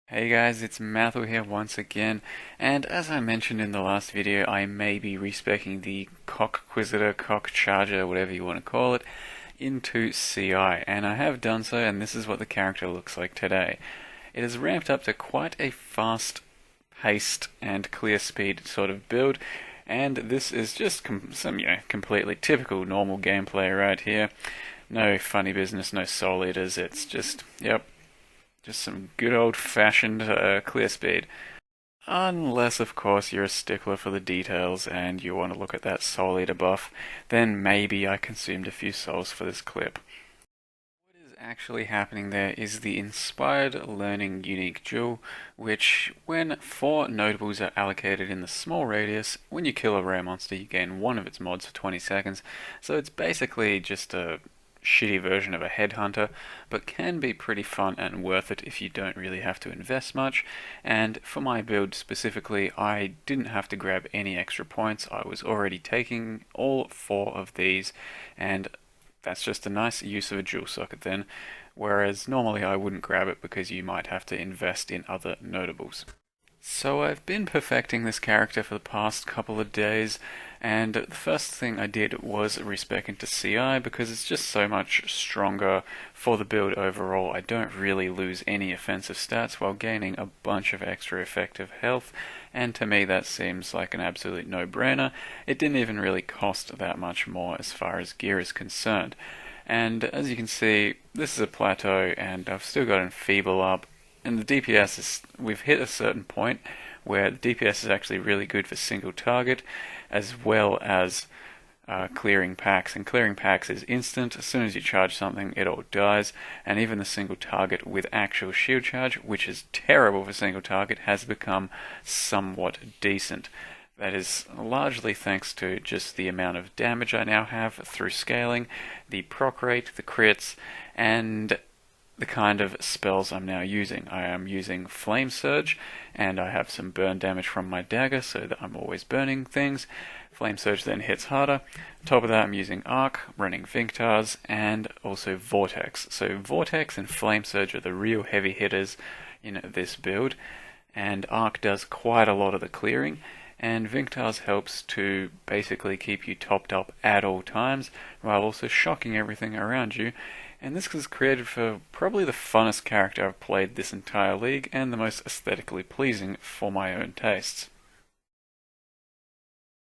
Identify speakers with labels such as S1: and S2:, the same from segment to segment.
S1: Hey guys, it's Mathil here once again, and as I mentioned in the last video, I may be respeccing the CoCquisitor, CoCharger, whatever you want to call it, into CI, and I have done so, and this is what the character looks like today. It is ramped up to quite a fast-paced and clear speed sort of build, and this is just some, completely typical normal gameplay right here. No funny business, no soul eaters, it's just, yep, just some good old-fashioned clear speed. Unless, of course, you're a stickler for the details and you want to look at that soul eater buff, then maybe I consumed a few souls for this clip. What is actually happening there is the Inspired Learning Unique Jewel, which, when 4 notables are allocated in the small radius, when you kill a rare monster you gain one of its mods for 20 seconds, so it's basically just a shitty version of a headhunter, but can be pretty fun and worth it if you don't really have to invest much. And for my build specifically, I didn't have to grab any extra points. I was already taking all 4 of these, and that's just a nice use of a jewel socket then, whereas normally I wouldn't grab it because you might have to invest in other notables. So I've been perfecting this character for the past couple of days, and the first thing I did was respec into CI because it's just so much stronger for the build overall. I don't really lose any offensive stats while gaining a bunch of extra effective health, and to me that seems like an absolute no-brainer. It didn't even really cost that much more as far as gear is concerned. And as you can see, this is a plateau, and I've still got Enfeeble up, and the DPS is, we've hit a certain point where the DPS is actually really good for single target as well as clearing packs, and clearing packs is instant. As soon as you charge something it all dies, and even the single target with actual shield charge, which is terrible for single target, has become somewhat decent. That is largely thanks to just the amount of damage I now have through scaling, the proc rate, the crits, and the kind of spells I'm now using. I am using Flame Surge, and I have some burn damage from my dagger, so that I'm always burning things. Flame Surge then hits harder. On top of that, I'm using Arc, running Vinktars, and also Vortex. So Vortex and Flame Surge are the real heavy hitters in this build, and Arc does quite a lot of the clearing, and Vinktars helps to basically keep you topped up at all times, while also shocking everything around you. And this was created for probably the funnest character I've played this entire league, and the most aesthetically pleasing for my own tastes.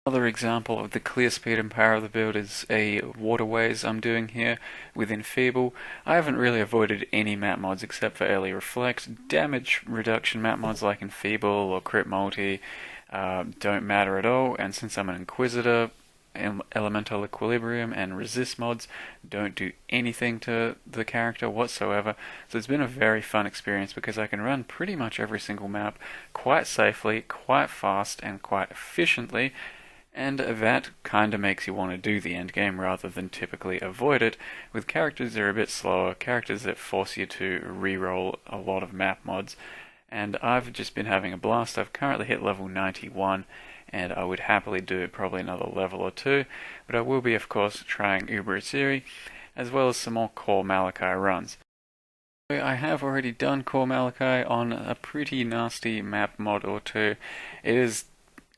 S1: Another example of the clear speed and power of the build is a waterways I'm doing here with Enfeeble. I haven't really avoided any map mods except for early reflect. Damage reduction map mods like Enfeeble or Crit Multi don't matter at all, and since I'm an Inquisitor, Elemental Equilibrium and Resist mods don't do anything to the character whatsoever. So it's been a very fun experience because I can run pretty much every single map quite safely, quite fast, and quite efficiently. And that kind of makes you want to do the endgame rather than typically avoid it, with characters that are a bit slower, characters that force you to re-roll a lot of map mods. And I've just been having a blast. I've currently hit level 91, and I would happily do probably another level or 2, but I will be, of course, trying Atziri, as well as some more Core Malachi runs. I have already done Core Malachi on a pretty nasty map mod or 2. It is,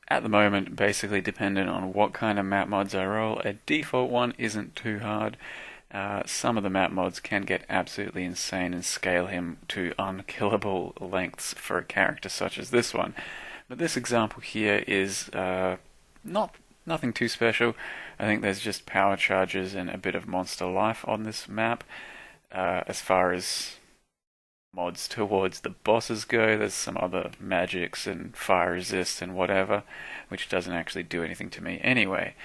S1: at the moment, basically dependent on what kind of map mods I roll. A default one isn't too hard. Some of the map mods can get absolutely insane and scale him to unkillable lengths for a character such as this one. But this example here is nothing too special. I think there's just power charges and a bit of monster life on this map. As far as mods towards the bosses go, there's some other magics and fire resist and whatever, which doesn't actually do anything to me anyway.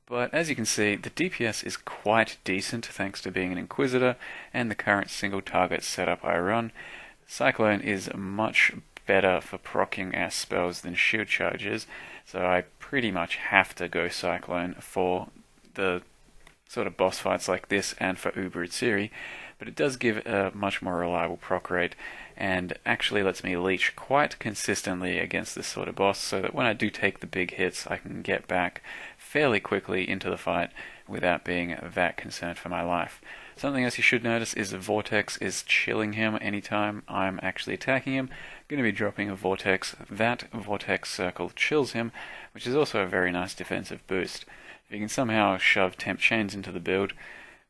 S1: But as you can see, the DPS is quite decent thanks to being an Inquisitor and the current single target setup I run. Cyclone is much better for proccing our spells than shield charges, so I pretty much have to go Cyclone for the sort of boss fights like this and for Atziri, but it does give a much more reliable proc rate and actually lets me leech quite consistently against this sort of boss, so that when I do take the big hits I can get back fairly quickly into the fight without being that concerned for my life. Something else you should notice is the vortex is chilling him anytime I'm actually attacking him. I'm going to be dropping a vortex. That vortex circle chills him, which is also a very nice defensive boost. If you can somehow shove temp chains into the build,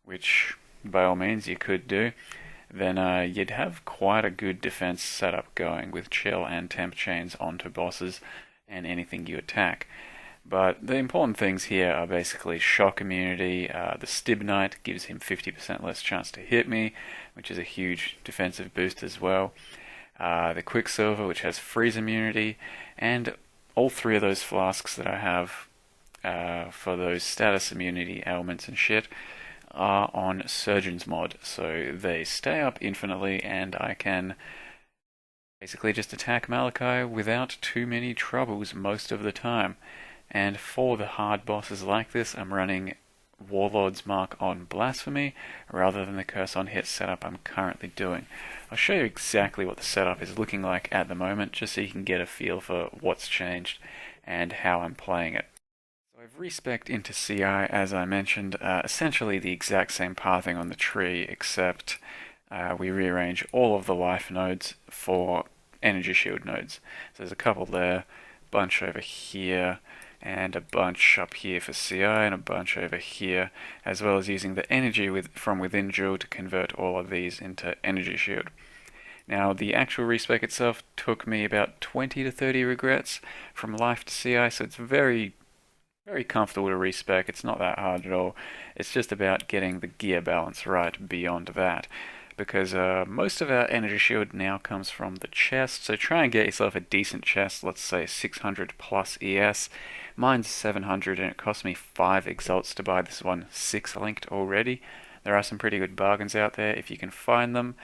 S1: which by all means you could do, then you'd have quite a good defense setup going with chill and temp chains onto bosses and anything you attack. But the important things here are basically shock immunity. The Stibnite gives him 50% less chance to hit me, which is a huge defensive boost as well. The Quicksilver, which has freeze immunity, and all three of those flasks that I have for those status immunity ailments and shit are on Surgeon's mod, so they stay up infinitely, and I can basically just attack Malachi without too many troubles most of the time. And for the hard bosses like this, I'm running Warlord's Mark on Blasphemy rather than the Curse on Hit setup I'm currently doing. I'll show you exactly what the setup is looking like at the moment, just so you can get a feel for what's changed and how I'm playing it. So I've respec'd into CI, as I mentioned, essentially the exact same pathing on the tree, except we rearrange all of the life nodes for energy shield nodes. So there's a couple there, bunch over here, and a bunch up here for CI, and a bunch over here, as well as using the energy from within Jewel to convert all of these into energy shield. Now, the actual respec itself took me about 20 to 30 regrets from life to CI, so it's very comfortable to respec. It's not that hard at all. It's just about getting the gear balance right beyond that, because most of our energy shield now comes from the chest, so try and get yourself a decent chest, let's say 600 plus ES. Mine's 700 and it cost me 5 exalts to buy this one 6 linked already. There are some pretty good bargains out there if you can find them.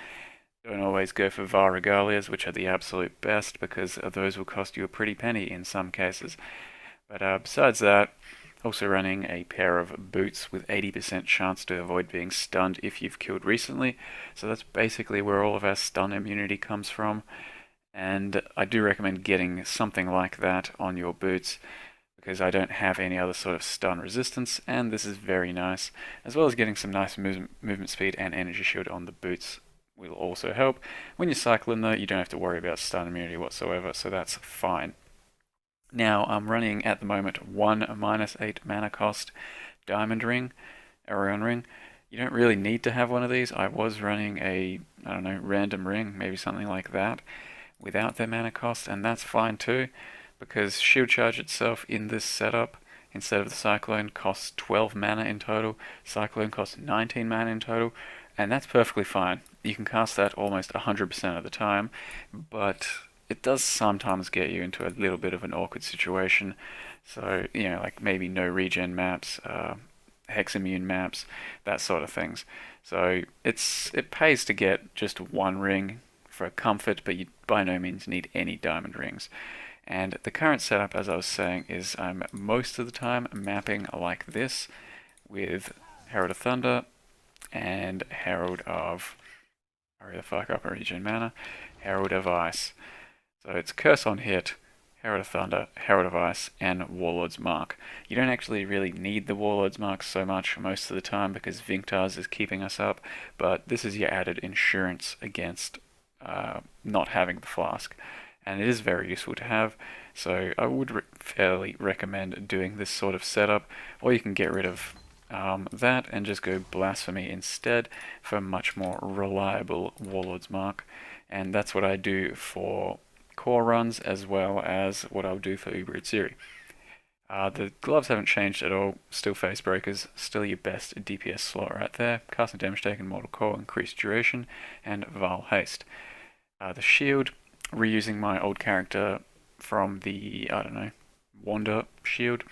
S1: Don't always go for Var Regalias, which are the absolute best, because those will cost you a pretty penny in some cases. But besides that, also running a pair of boots with 80% chance to avoid being stunned if you've killed recently. So that's basically where all of our stun immunity comes from. And I do recommend getting something like that on your boots, because I don't have any other sort of stun resistance, and this is very nice, as well as getting some nice movement speed and energy shield on the boots will also help. When you're cycling though, you don't have to worry about stun immunity whatsoever, so that's fine. Now I'm running at the moment one -8 mana cost diamond ring, Orion ring. You don't really need to have one of these. I was running a, I don't know, random ring, maybe something like that, without their mana cost, and that's fine too, because Shield Charge itself in this setup, instead of the Cyclone, costs 12 mana in total. Cyclone costs 19 mana in total, and that's perfectly fine. You can cast that almost 100% of the time, but it does sometimes get you into a little bit of an awkward situation. So, you know, like maybe no regen maps, hex immune maps, that sort of things. So it pays to get just one ring for comfort, but you by no means need any diamond rings. And the current setup, as I was saying, is I'm most of the time mapping like this with Herald of Thunder and Herald of... hurry the fuck up, regen mana. Herald of Ice. So it's Curse on Hit, Herald of Thunder, Herald of Ice, and Warlord's Mark. You don't actually really need the Warlord's Mark so much most of the time because Vinctars is keeping us up, but this is your added insurance against not having the Flask. And it is very useful to have, so I would fairly recommend doing this sort of setup, or you can get rid of that and just go Blasphemy instead for a much more reliable Warlord's Mark. And that's what I do for core runs, as well as what I'll do for Uber Atziri. The gloves haven't changed at all, still face breakers, still your best DPS slot right there, casting damage taken, mortal core, increased duration, and Val haste. The shield, reusing my old character from the, I don't know, Wander shield,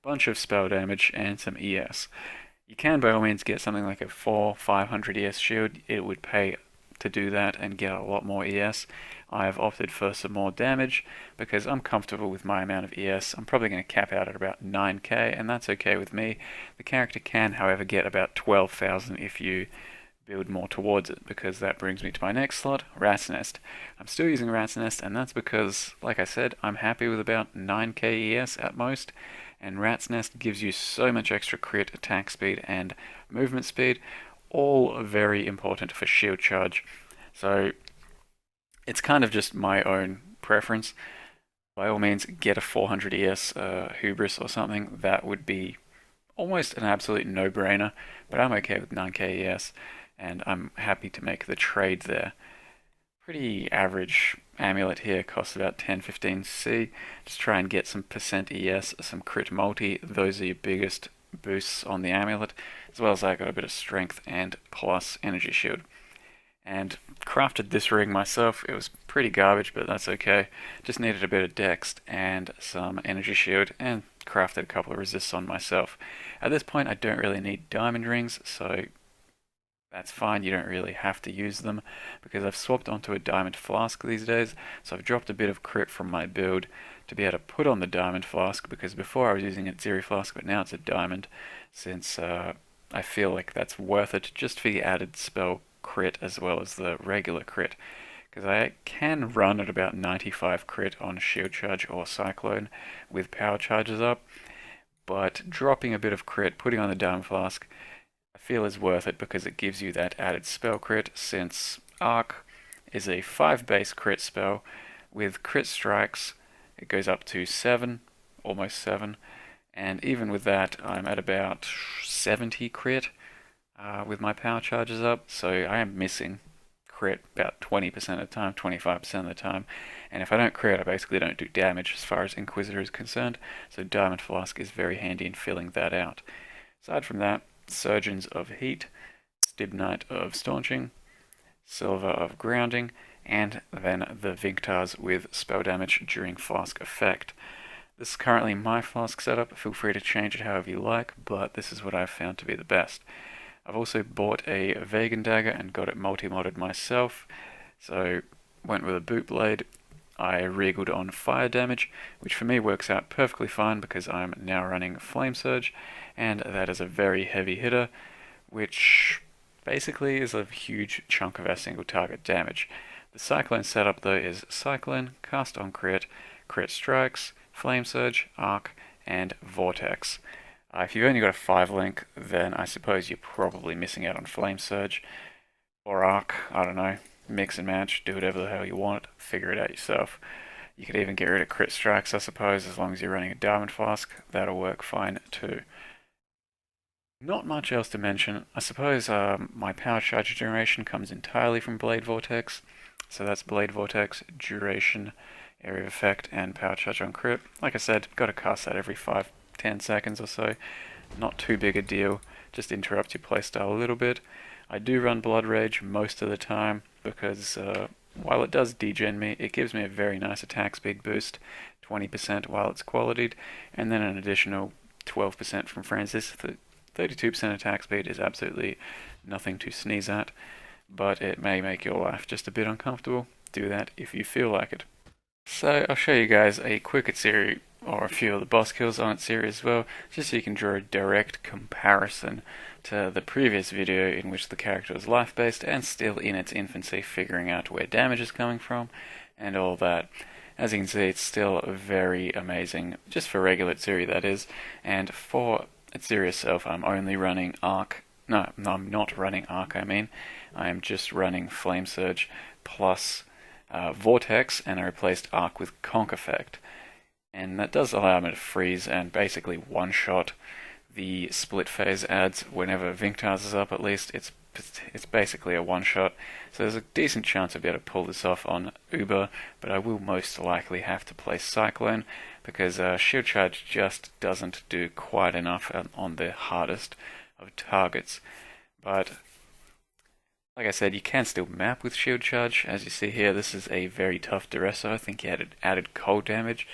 S1: bunch of spell damage and some ES. You can by all means get something like a 400-500 ES shield. It would pay to do that and get a lot more ES. I've opted for some more damage because I'm comfortable with my amount of ES. I'm probably going to cap out at about 9k, and that's okay with me. The character can, however, get about 12,000 if you build more towards it, because that brings me to my next slot, Rat's Nest. I'm still using Rat's Nest, and that's because, like I said, I'm happy with about 9k ES at most, and Rat's Nest gives you so much extra crit, attack speed, and movement speed, all very important for shield charge. So it's kind of just my own preference. By all means, get a 400 ES Hubris or something. That would be almost an absolute no-brainer, but I'm okay with 9k ES, and I'm happy to make the trade there. Pretty average amulet here, costs about 10-15C. Just try and get some percent ES, some crit multi. Those are your biggest boosts on the amulet, as well as I got a bit of strength and plus energy shield. And crafted this ring myself. It was pretty garbage, but that's okay. Just needed a bit of dex and some energy shield, and crafted a couple of resists on myself. At this point I don't really need diamond rings, so that's fine. You don't really have to use them, because I've swapped onto a diamond flask these days, so I've dropped a bit of crit from my build to be able to put on the diamond flask, because before I was using a Atziri flask, but now it's a diamond, since I feel like that's worth it just for the added spell crit as well as the regular crit, because I can run at about 95 crit on shield charge or cyclone with power charges up, but dropping a bit of crit, putting on the diamond flask, I feel is worth it because it gives you that added spell crit, since Arc is a 5 base crit spell. With crit strikes it goes up to 7, almost 7, and even with that I'm at about 70 crit with my power charges up, so I am missing crit about 20% of the time, 25% of the time, and if I don't crit I basically don't do damage as far as Inquisitor is concerned, so Diamond Flask is very handy in filling that out. Aside from that, Surgeons of Heat, Stibnite of Staunching, Silver of Grounding, and then the Vinctars with spell damage during Flask effect. This is currently my Flask setup. Feel free to change it however you like, but this is what I've found to be the best. I've also bought a Endgame Dagger and got it multi-modded myself, so went with a boot blade. I regaled on fire damage, which for me works out perfectly fine because I'm now running Flame Surge, and that is a very heavy hitter, which basically is a huge chunk of our single target damage. The Cyclone setup though is Cyclone, Cast on Crit, Crit Strikes, Flame Surge, Arc, and Vortex. If you've only got a 5 link, then I suppose you're probably missing out on Flame Surge or Arc, I don't know. Mix and match, do whatever the hell you want, figure it out yourself. You could even get rid of crit strikes, I suppose, as long as you're running a diamond flask. That'll work fine too. Not much else to mention. I suppose my power charge generation comes entirely from Blade Vortex. So that's Blade Vortex, duration, area of effect, and power charge on crit. Like I said, gotta cast that every 5-10 seconds or so. Not too big a deal, just interrupt your playstyle a little bit. I do run Blood Rage most of the time because while it does degen me, it gives me a very nice attack speed boost, 20% while it's qualityed, and then an additional 12% from Francis. 32% attack speed is absolutely nothing to sneeze at, but it may make your life just a bit uncomfortable. Do that if you feel like it. So I'll show you guys a quick Atziri, or a few of the boss kills on Atziri as well, just so you can draw a direct comparison to the previous video in which the character was life-based and still in its infancy, figuring out where damage is coming from and all that. As you can see, it's still very amazing, just for regular Atziri that is, and for Atziri itself I'm only running Arc. No, I'm not running Arc, I am just running Flame Surge plus Vortex, and I replaced Arc with Conk Effect. And that does allow me to freeze and basically one-shot the split phase adds whenever Vinctars is up. At least it's basically a one-shot, so there's a decent chance I'll be able to pull this off on Uber, but I will most likely have to play Cyclone because Shield Charge just doesn't do quite enough on the hardest of targets. But like I said, you can still map with Shield Charge. As you see here, this is a very tough Duresso. I think he added cold damage,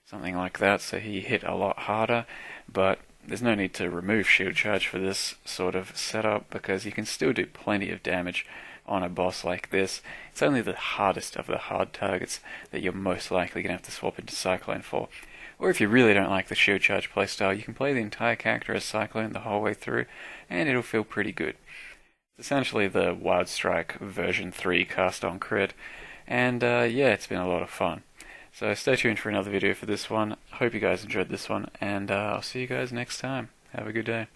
S1: something like that, so he hit a lot harder, but there's no need to remove Shield Charge for this sort of setup because you can still do plenty of damage on a boss like this. It's only the hardest of the hard targets that you're most likely going to have to swap into Cyclone for. Or if you really don't like the Shield Charge playstyle, you can play the entire character as Cyclone the whole way through, and it'll feel pretty good. It's essentially the Wildstrike version 3 cast on crit, and yeah, it's been a lot of fun. So stay tuned for another video for this one. Hope you guys enjoyed this one, and I'll see you guys next time. Have a good day.